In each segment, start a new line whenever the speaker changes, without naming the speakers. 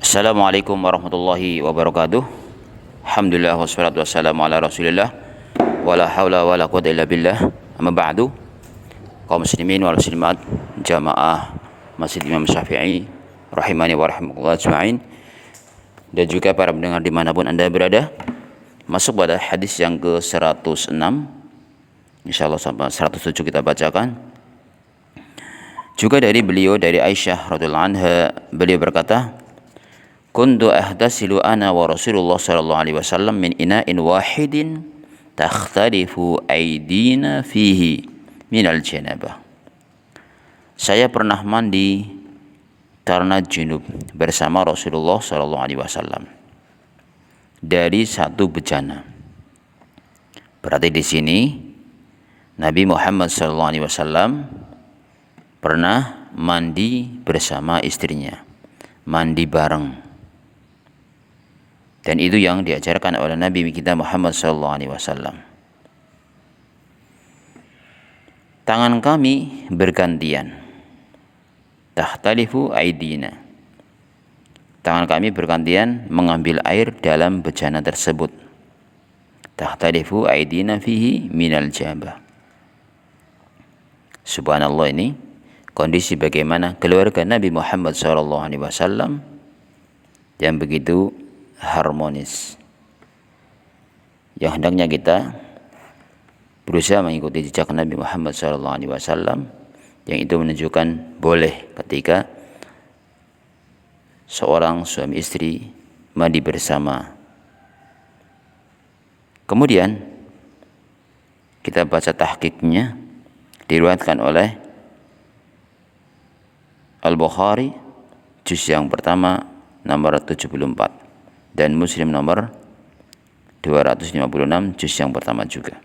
Assalamualaikum warahmatullahi wabarakatuh. Alhamdulillah wassalatu wassalamu ala Rasulillah wala haula wala quwwata illa billah. Amma ba'du. Kaum muslimin wal muslimat jamaah Masjid Imam Syafi'i rahimani wa rahimakumullah ajma'in, dan juga para pendengar dimanapun Anda berada, masuk pada hadis yang ke-106, insyaallah sampai 107 kita bacakan. Juga dari beliau, dari Aisyah radhiyallahu anha, beliau berkata, kuntu ahdasilu ana wa Rasulullah sallallahu alaihi wasallam min ina'in wahidin takhtalifu aydina fihi minal janabah. Saya pernah mandi karena junub bersama Rasulullah sallallahu alaihi wasallam dari satu bejana. Berarti di sini Nabi Muhammad sallallahu alaihi wasallam pernah mandi bersama istrinya, mandi bareng. Dan itu yang diajarkan oleh Nabi kita Muhammad SAW. Tangan kami bergantian. Takhtalifu aidina. Tangan kami bergantian mengambil air dalam bejana tersebut. Takhtalifu aidina fihi minal jabah. Subhanallah, ini kondisi bagaimana keluarga Nabi Muhammad SAW yang begitu harmonis, yang hendaknya kita berusaha mengikuti jejak Nabi Muhammad SAW, yang itu menunjukkan boleh ketika seorang suami istri mandi bersama. Kemudian kita baca tahqiqnya, diriwayatkan oleh Al-Bukhari juz yang pertama nomor 74 dan Muslim nomor 256 juz yang pertama juga.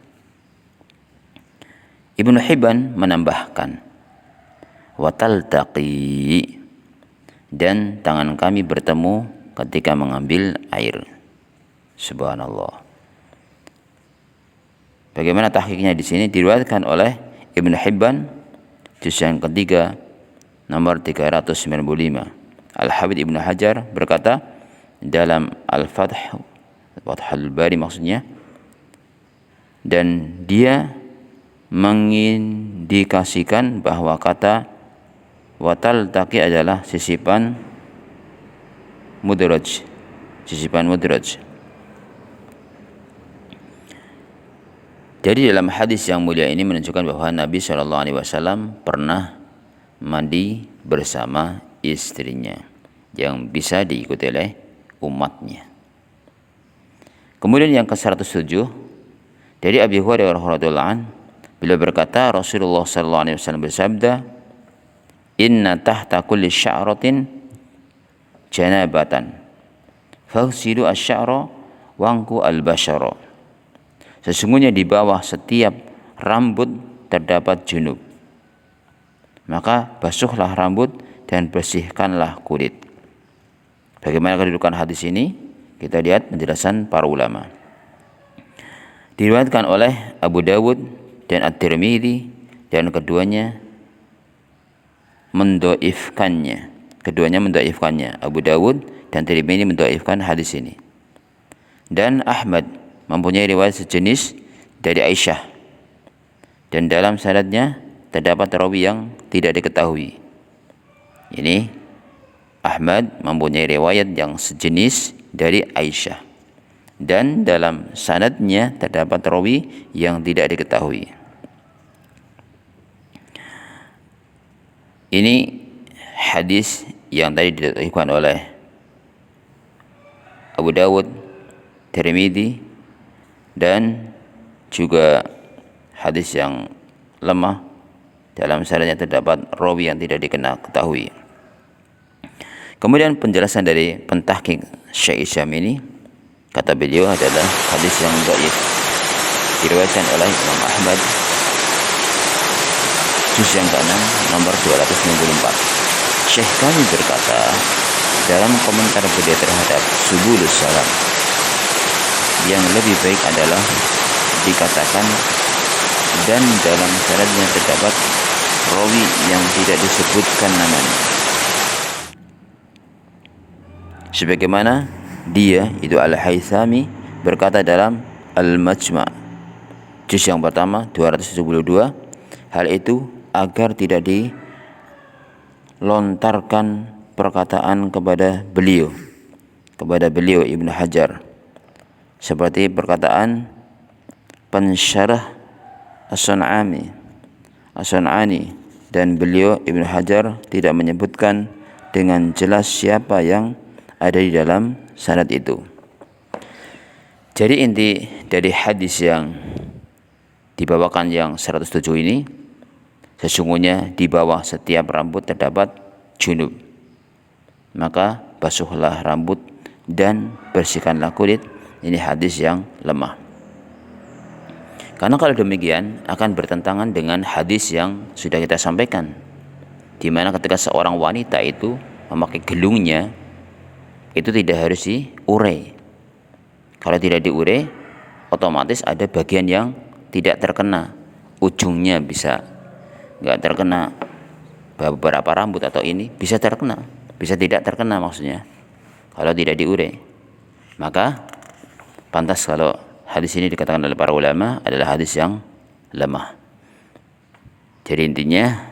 Ibnu Hibban menambahkan, wataltaqi, dan tangan kami bertemu ketika mengambil air. Subhanallah. Bagaimana tahqiqnya di sini? Diriwayatkan oleh Ibnu Hibban juz yang ketiga nomor 395. Al-Hafidz Ibnu Hajar berkata dalam Fathul Bari maksudnya, dan dia mengindikasikan bahwa kata wataltaqi adalah sisipan mudraj. Jadi dalam hadis yang mulia ini menunjukkan bahwa Nabi SAW pernah mandi bersama istrinya, yang bisa diikuti oleh umatnya. Kemudian yang ke-107 dari Abi Hurairah radhiyallahu anhu, beliau berkata, Rasulullah sallallahu alaihi wasallam bersabda, inna tahta kulli sya'ratin janabatan faghsilu asy-sya'ra wangku al-basyara. Sesungguhnya di bawah setiap rambut terdapat junub, maka basuhlah rambut dan bersihkanlah kulit. Bagaimana kedudukan hadis ini? Kita lihat penjelasan para ulama. Diriwayatkan oleh Abu Dawud dan At-Tirmidzi, dan keduanya mendoifkannya. Abu Dawud dan Tirmidzi mendoifkan hadis ini. Dan Ahmad mempunyai riwayat sejenis dari Aisyah, dan dalam sanadnya terdapat rawi yang tidak diketahui. Ini Ahmad mempunyai riwayat yang sejenis dari Aisyah, dan dalam sanadnya terdapat rawi yang tidak diketahui. Ini hadis yang tadi diriwayatkan oleh Abu Dawud, Tirmidzi, dan juga hadis yang lemah, dalam sanadnya terdapat rawi yang tidak diketahui. Kemudian penjelasan dari pentahqiq Syekh Isyam ini, kata beliau, adalah hadis yang dhaif, diriwayatkan oleh Imam Ahmad juz yang ke-6 nomor 294. Syekh kami berkata dalam komentar beliau terhadap Subulus Salam, yang lebih baik adalah dikatakan dan dalam sanadnya terdapat rawi yang tidak disebutkan namanya. sebagaimana dia itu Al-Haythami berkata dalam Al-Majma' juz yang pertama 272, hal itu agar tidak dilontarkan perkataan kepada beliau Ibnu Hajar seperti perkataan pensyarah As-Sun'ani, dan beliau Ibnu Hajar tidak menyebutkan dengan jelas siapa yang ada di dalam sanad itu. Jadi inti dari hadis yang dibawakan yang 107 ini, sesungguhnya di bawah setiap rambut terdapat junub, maka basuhlah rambut dan bersihkanlah kulit. Ini hadis yang lemah. Karena kalau demikian akan bertentangan dengan hadis yang sudah kita sampaikan, di mana ketika seorang wanita itu memakai gelungnya itu tidak harus diurai. Kalau tidak diurai, otomatis ada bagian yang tidak terkena, ujungnya bisa nggak terkena, beberapa rambut atau ini bisa terkena, bisa tidak terkena maksudnya kalau tidak diurai. Maka pantas kalau hadis ini dikatakan oleh para ulama adalah hadis yang lemah. Jadi intinya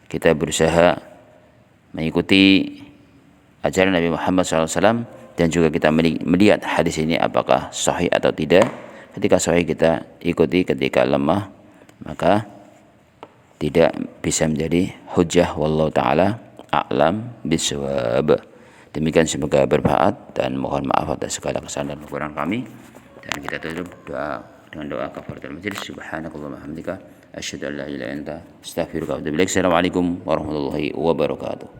kita berusaha mengikuti ajaran Nabi Muhammad SAW dan juga kita melihat hadis ini apakah sahih atau tidak. Ketika sahih kita ikuti, ketika lemah maka tidak bisa menjadi hujjah. Wallahu ta'ala a'lam bishawab. Demikian, semoga bermanfaat dan mohon maaf atas segala kesalahan dan kekurangan kami. Dan kita tutup doa dengan doa kafaratul majlis. Subhanakallahumma wa bihamdika asyhadu an la ilaha illa anta astaghfiruka wa atubu ilaik. Assalamualaikum warahmatullahi wabarakatuh.